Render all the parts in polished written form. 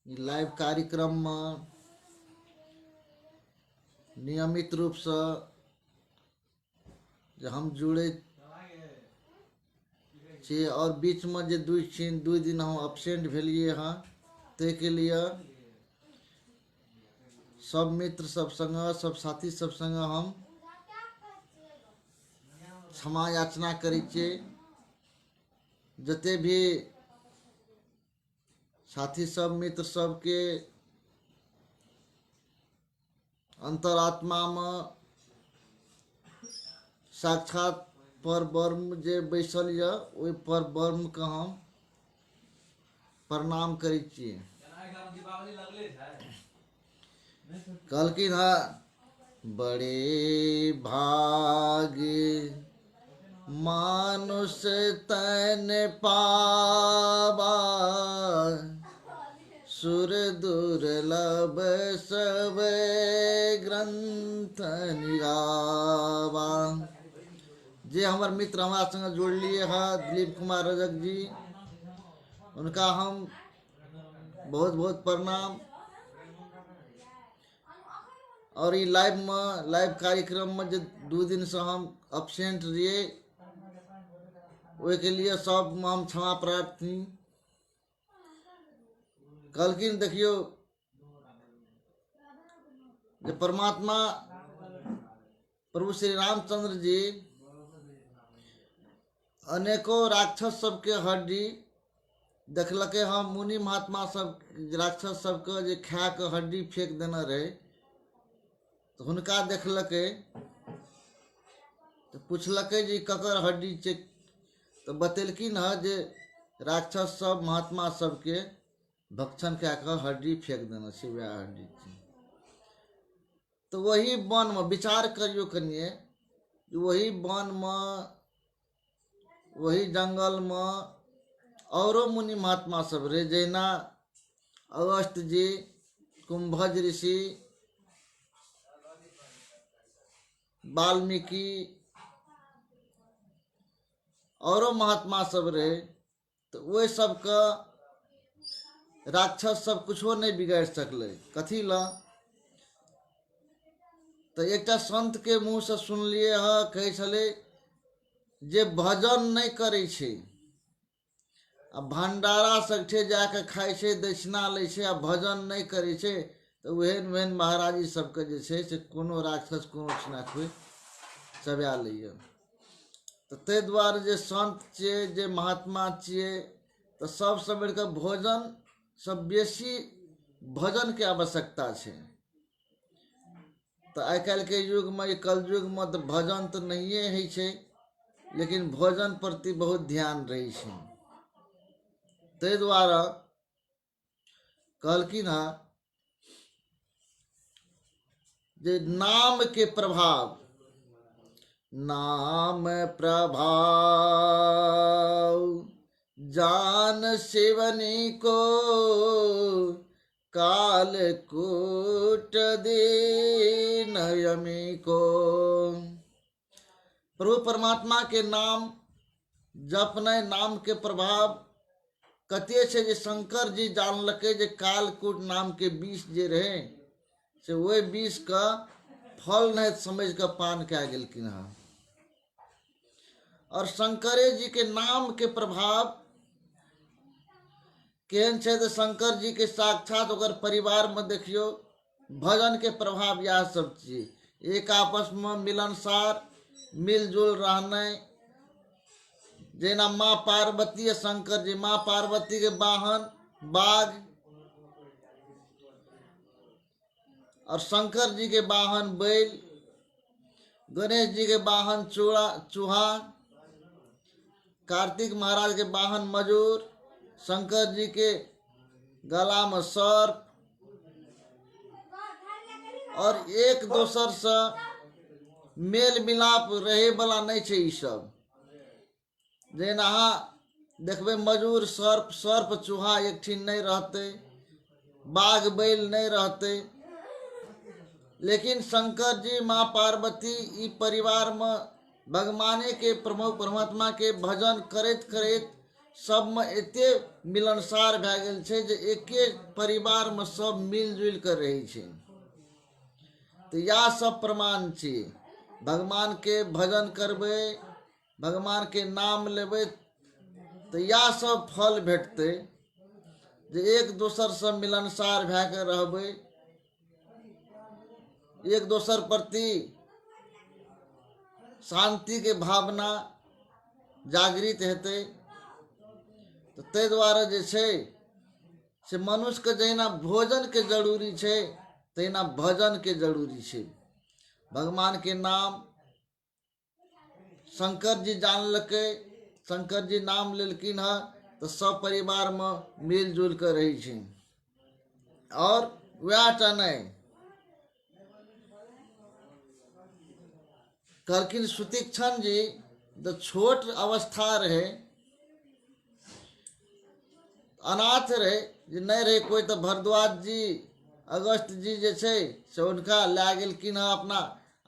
Live कार्यक्रम में नियमित रूप से जे हम जुड़े छे और बीच में जे दू दिन हम एब्सेंट भेलिए हाँ ते के लिए सब मित्र सब संग सब साथी सब संग हम क्षमा याचना करै छियै। जते भी साथी सब मित्र सब के अंतरात्मा में साक्षात पर ब्रह्म जे बैसल य ओहि पर ब्रह्म के हम प्रणाम करै छियै। कहलखिन है बड़े भाग्य मानुष तन पावा सुर दुर्लभ सब ग्रंथ निगावा। जे हमार मित्र हमारा संग जोड़ लिए है दिलीप कुमार रजक जी, उनका हम बहुत बहुत प्रणाम। और ये लाइव कार्यक्रम में जो 2 दिन से हम एब्सेंट रहिए के लिए सब में हम क्षमा प्रार्थी। कहलखिन देखियो जो परमात्मा प्रभु श्री रामचंद्र जी अनेकों राक्षस सबके हड्डी देखलके हम मुनि महात्मा सब राक्षस सबके जे खा के हड्डी फेंक देने रहे तो हुनका देखलके तो पूछलके जी ककर हड्डी छै तो बतेलकिन है जे राक्षस सब महात्मा सबके भक्षण कए के हड्डी फेंक देने छै वह हड्डी छै। तो वही वन में विचार करियो कनिए, वही वन में वही जंगल में औरो मुनि महात्मा सब रहे जैना अगस्त जी, कुंभज ऋषि, वाल्मीकि औरो महात्मा सब रहे। तो वे सब का राक्षस सब कुछो नहीं बिगाड़ सकले। कथी ला तो एक संत के मुंह से सुनलिए है कहे छले जे भजन नहीं करे छे आ भंडारा सगठे जाके खाए छे दक्षिणा ले छे आ भजन नहीं करे छे तो वहन वहन महाराजी सबके जे छे से कोनो राक्षस कोनो छिना कोई चबा लैया। तो ते द्वारे जे संत छिए जे महात्मा छिए तो सब सबेर के भोजन सब बेसी भजन के आवश्यकता छे। तो आइ काल्हि के युग में कल युग में तो भजन तो नहीं है छे लेकिन भोजन प्रति बहुत ध्यान रही छे। ते द्वारा कहलखिन है जे नाम के प्रभाव, नाम प्रभाव जान शिवनी को काल कूट दीन यमी को। प्रभु परमात्मा के नाम जपने नाम के प्रभाव कते छे जे शंकर जी जानलके जे कालकूट नाम के विष जे रहे से वही विष का फल नहीं समझ के पान क्या गेलखिन है। और शंकरे जी के नाम के प्रभाव केहन छे तो शंकर जी के साक्षात ओकर परिवार में देखियो भजन के प्रभाव यह सब चीज एक आपस में मिलनसार मिलजुल रहने। जेना माँ पार्वती शंकर जी, माँ पार्वती के वाहन बाघ और शंकर जी के वाहन बैल, गणेश जी के वाहन चूहा, कार्तिक महाराज के वाहन मजूर, शंकर जी के गला में सर्प और एक दोसर से मेल मिलाप रहे वाला नहीं छे। ई सब जेना देखबे मजूर सर्प चूहा एक ठिन नहीं रहते, बाघ बैल नहीं रहते, लेकिन शंकर जी माँ पार्वती ई परिवार में भगवाने के प्रभु परमात्मा के भजन करत करत सब में एते मिलनसार भए गेल छै जे एके परिवार में सब मिलजुल कर रहे छै। तो यह सब प्रमाण छै। भगवान के भजन करबै, भगवान के नाम लेबै तो यह सब फल भेटतै जे एक दोसर से मिलनसार भए के रहबै, एक दोसर प्रति शांति के भावना जागृत हेतै। तो ताहि दुआरे जे छै से मनुष्य के जहिना भोजन के जरूरी छै तहिना भजन के जरूरी छै। भगवान के नाम शंकर जी जानलकै, शंकर जी नाम लेलखिन है तो सब परिवार में मिलजुल कर रही छै। और वह टा नहीं कहलखिन सुतीक्षण जी जब छोट अवस्था रहे, अनाथ रहे, जे नहीं रहे कोई, तो भरद्वाज जी अगस्त जी जे छै से उनका ला गेलखिन है अपना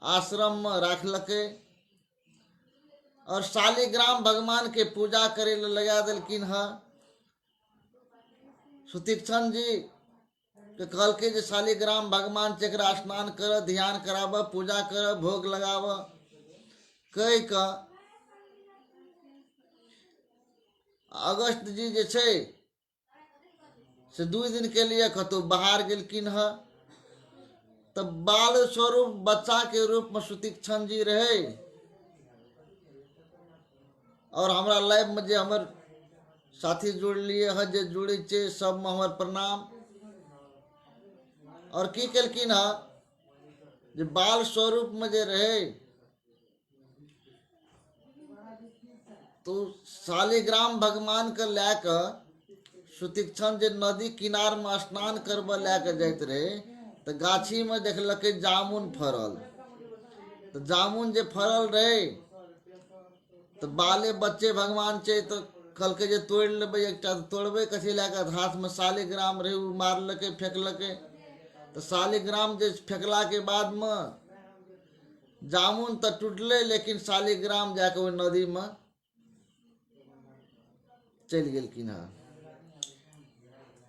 आश्रम में राखलकै और शालिग्राम भगवान के पूजा करे लगा देलखिन है। सुतीक्षण जी के कहलकै जे शालिग्राम भगवान से एकरा स्नान कर, ध्यान कराब, पूजा कर, भोग लगाब, कह के अगस्त जी जे छै से 2 दिन के लिए कतौ बाहर गेलखिन है। तब बाल स्वरूप बच्चा के रूप में सुतीक्षण जी रहे। और हमरा लाइव में जे हमर साथी जुड़लिए है, जे जुड़े छे सब में हमर प्रणाम। और की केलखिन है जे बाल स्वरूप में जे रहे तो शालिग्राम भगवान के लैके सुतीक्षण जे नदी किनार में स्नान करब लैके जाइत रहे तो गाछी में देखलकै जामुन फरल। तो जामुन जे फरल रहे तो बाले बच्चे भगवान छै तो कहलकै जे तोड़ लेबै एकटा। तो तोड़बै कथी लैके, हाथ में शालिग्राम रहे, उ मारलकै, फेंकलकै। तो शालिग्राम जे फेंकला के बाद में जामुन तो टूटले, लेकिन शालिग्राम जाके ओहि नदी में चलि गेलखिन है।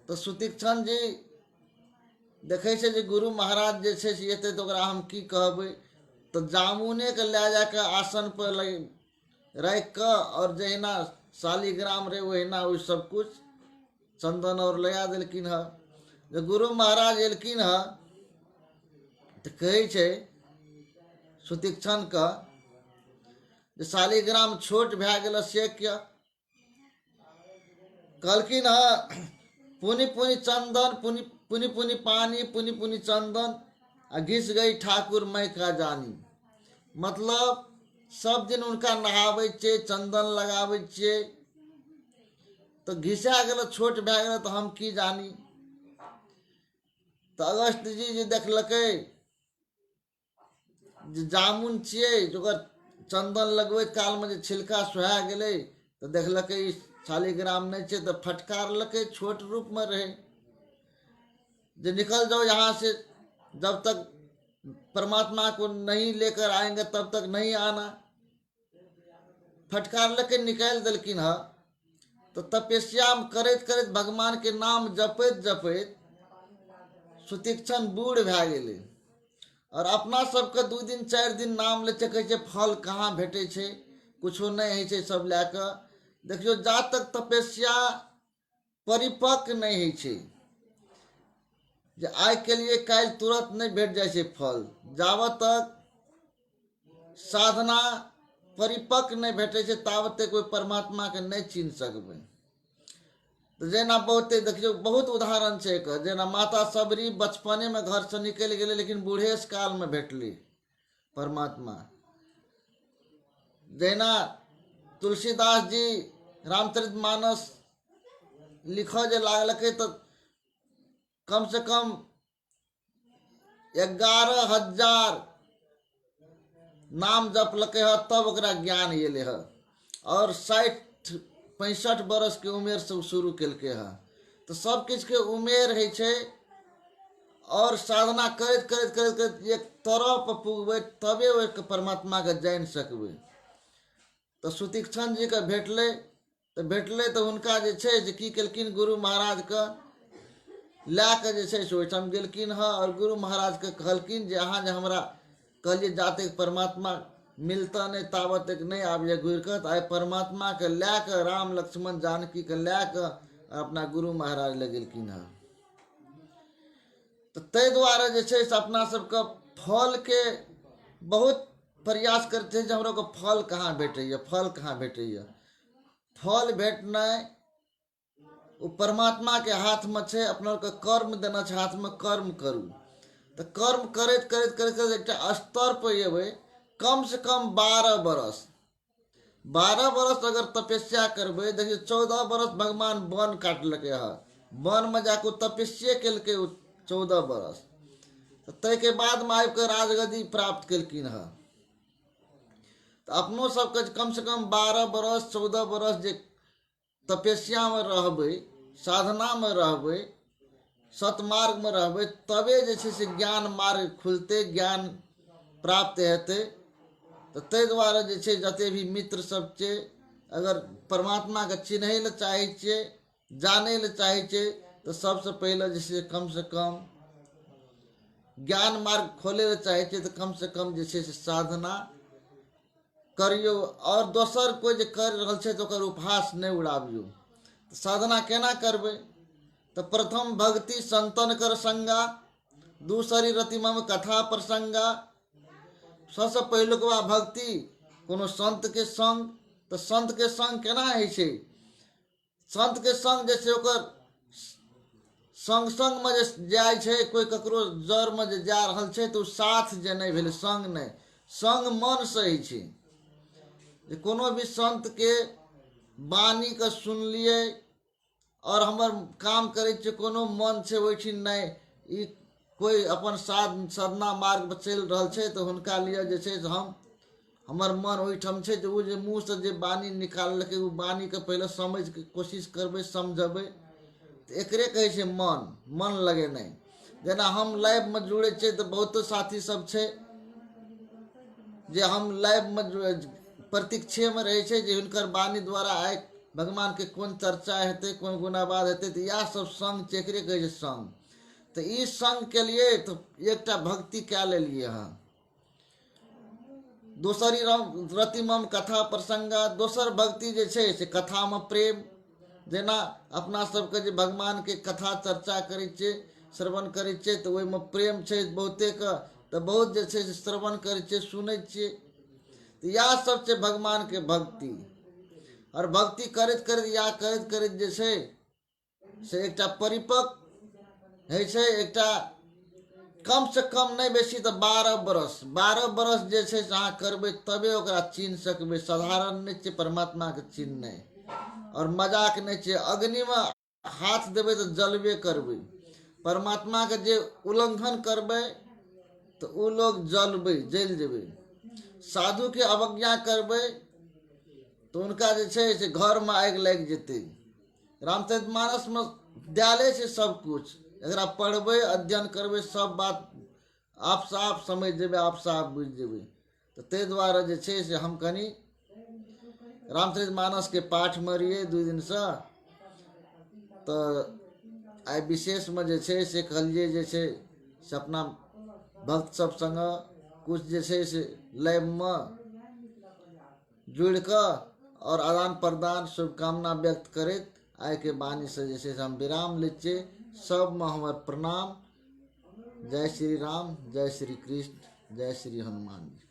तो सुतीक्षण जी देखे छै जे गुरु महाराज जे छै से एतै तो ओकरा हम की कहबै। तो जामुने के ले जाके आसन पर रख के और जहिना शालिग्राम रहे वहिना वही सब कुछ चंदन और लगा देलखिन है। जब गुरु महाराज एलखिन है तो कहे छै सुतीक्षण का जे शालिग्राम छोट भए गेल से क्या। कहलखिन है पुनि पुनि चंदन, पुनि पुनि पानी, पुनि पुनि चंदन, आ घिस गई ठाकुर मैं का जानी। मतलब सब दिन उनका नहावे छे, चंदन लगावे छे, तो घिसा गेल, छोट भए गेल तो हम की जानी। तो अगस्त जी जे देखलकै जे जामुन छियै जोकर चंदन लगबैत काल में जे छिलका सुहा गेलै तो देखलकै ई शालिग्राम नहीं छे तो फटकारलकै, छोट रूप में रहे। जे निकल जाओ यहाँ से, जब तक परमात्मा को नहीं लेकर आएंगे तब तक नहीं आना। फटकारलकै, निकाल देलखिन है। तो तपस्या करैत करैत भगवान के नाम जपैत जपैत सुतीक्षण बूढ़ भए गेलै। और अपना सबके 2 दिन 4 दिन नाम ले कहै छै फल कहाँ भेटै छै, कुछो नहीं होइ छै सब लए कऽ। देखियो जा तक तपस्या परिपक्व नहीं होइ छै, जे आइ के लिए काल्हि तुरंत नहीं भेट जाइ छै फल, जावत तक साधना परिपक्व नहीं भेटे छै तावत तक कोई परमात्मा के नहीं चिन्ह सकबै। तो जेना बहुते देखियो बहुत उदाहरण छै एकर। जेना माता सबरी बचपने में घर से निकल गेलै लेकिन बूढ़ेस काल में भेटली परमात्मा। जेना तुलसीदास जी रामचरितमानस लिखऽ जे लागलकै तो कम से कम 11,000 नाम जपलकै है तब ओकरा ज्ञान एले है। और 60-65 बरस के उमेर से शुरू केलकै है। तो सब किछ के उमेर है छै और साधना करैत करैत करैत करैत एक तरह पर पुगबै तबे ओहि परमात्मा के जानि सकबै। तो सुतीक्षण जी के भेटलै तऽ भेटलै तऽ हुनका जे छै से की केलखिन, गुरु महाराज के लए कऽ जे छै से ओहिठाम गेलखिन हँ। और गुरु महाराज के कहलखिन जे अहाँ जे हमरा कहलिए जाते परमात्मा मिलता नहीं ताबत तक नहीं आबिए घुर कऽ, तऽ आइ परमात्मा के लए कऽ राम लक्ष्मण जानकी के लए कऽ अपना गुरु महाराज लग गेलखिन हँ। तऽ ताहि दुआरे जे छै से अपना सबके फल के बहुत प्रयास करते हैं जे हमरा को फल कहाँ भेटैया, फल कहाँ भेटैया। फल भेटनाइ ओ परमात्मा के हाथ में छै, अपना के कर्म देना छै हाथ में, कर्म करू। तो कर्म करैत करैत करैत करैत एकटा स्तर पर एबै, कम से कम 12 बरस 12 बरस अगर तपस्या करबै। देखिए 14 बरस भगवान वन काटलकै हँ, वन में जाके तपस्या केलकै 14 बरस, ताहि के बाद में आबि कऽ राजगद्दी प्राप्त केलखिन हँ। तो अपनो सबके कम से कम 12 बरस 14 बरस जे तपस्या में रहबै, साधना में रहबै, सतमार्ग में रहबै, तबे जे छै से ज्ञान मार्ग खुलते, ज्ञान प्राप्त हेतै। तो ताहि दुआरे जे छै जते भी मित्र सब छै, अगर परमात्मा के चिन्है लए चाहै छियै, जानै लए चाहै छियै, तो सबसे पहले जे छै कम से कम ज्ञान मार्ग खोले लए चाहै छियै, तो कम से कम जे छै से साधना करियो। और दोसर कोई जे कर रहल छै तो ओकर उपहास नहीं उड़ाबियो। तो साधना केना करबै, तो प्रथम भक्ति संतन कर संगा, दूसरी रति मम कथा प्रसंगा। सबसे पहिलुकवा भक्ति कोनो संत के संग। तो संत के संग केना होइ छै, संत के संग जे छै ओकर संग संग में जे जाइ छै, कोई ककरो जर में जे जा रहल छै तो साथ जे नहीं भेलै, संग नहीं, संग मन से होइ छै। जे कोनो भी संत के वाणी के सुनलिए और हमर काम करे छै, कोनो मन छै ओहिठिन नहीं, ई कोई अपन साधना मार्ग पर चल रहल छै, तो हुनका लिए जे छै हम हमर मन ओहिठाम छै, जो जे मुँह से जे वाणी निकाललकै ओ वाणी के पहले समझ के कोशिश करबै, समझबै। तो एकरे कहै छै मन, मन लगेनाइ। जेना हम लाइव में जुड़े छियै तो बहुत साथी सब छै जे हम लाइव में प्रतीक्षे में रहे छै जे हुनकर वाणी द्वारा आइ भगवान के कोन चर्चा हेतै, कोन गुणावाद हेतै। तो इएह सब संग छै, एकरे कहै छै संग। तो ई संग के लिए तो एकटा भक्ति कए लेलिए हँ। दोसरी रति मम कथा प्रसंगा, दोसर भक्ति जे छै से कथा में प्रेम। जेना अपना सबके जे भगवान के कथा चर्चा करै छियै, श्रवण करै छियै, तो ओहिमे प्रेम छै बहुते के, तो बहुत जे छै से श्रवण करै छियै, सुनै छियै। तो इएह सब छै भगवान के भक्ति। और भक्ति करैत करैत या करैत करैत जे छै से एकटा परिपक्व होइ छै, एकटा कम से कम नहीं बेसी तो 12 बरस जे छै से अहाँ करबै तबे ओकरा चिन्ह सकबै। साधारण नहीं छै परमात्मा के चिन्हनाइ, और मजाक नहीं छै। अग्नि में हाथ देबै तो जलबे करबै। परमात्मा के जे उल्लंघन करबै तो उ लोग जलबै, जल जेबै। साधु के अवज्ञा करबै तो उनका जे छै से घर में आगि लग जेतै। रामचरितमानस में दयाले छै सब कुछ, एकरा पढ़बै, अध्ययन करबै, सब बात आप साफ समझ जेबै, आप साफ बुझ जेबै। तो ताहि दुआरे जे छै से हम कनी रामचरितमानस के पाठ में रहिए 2 दिन से, तो आइ विशेष में जे छै से कहलिए जे छै से अपना भक्त सब संग कुछ जे छै से लाइव में जुड़ कऽ और आदान प्रदान शुभकामना व्यक्त करैत आइ के वाणी से जे छै से हम विराम लै छियै। सब में हमर प्रणाम। जय श्री राम, जय श्री कृष्ण, जय श्री हनुमान जी।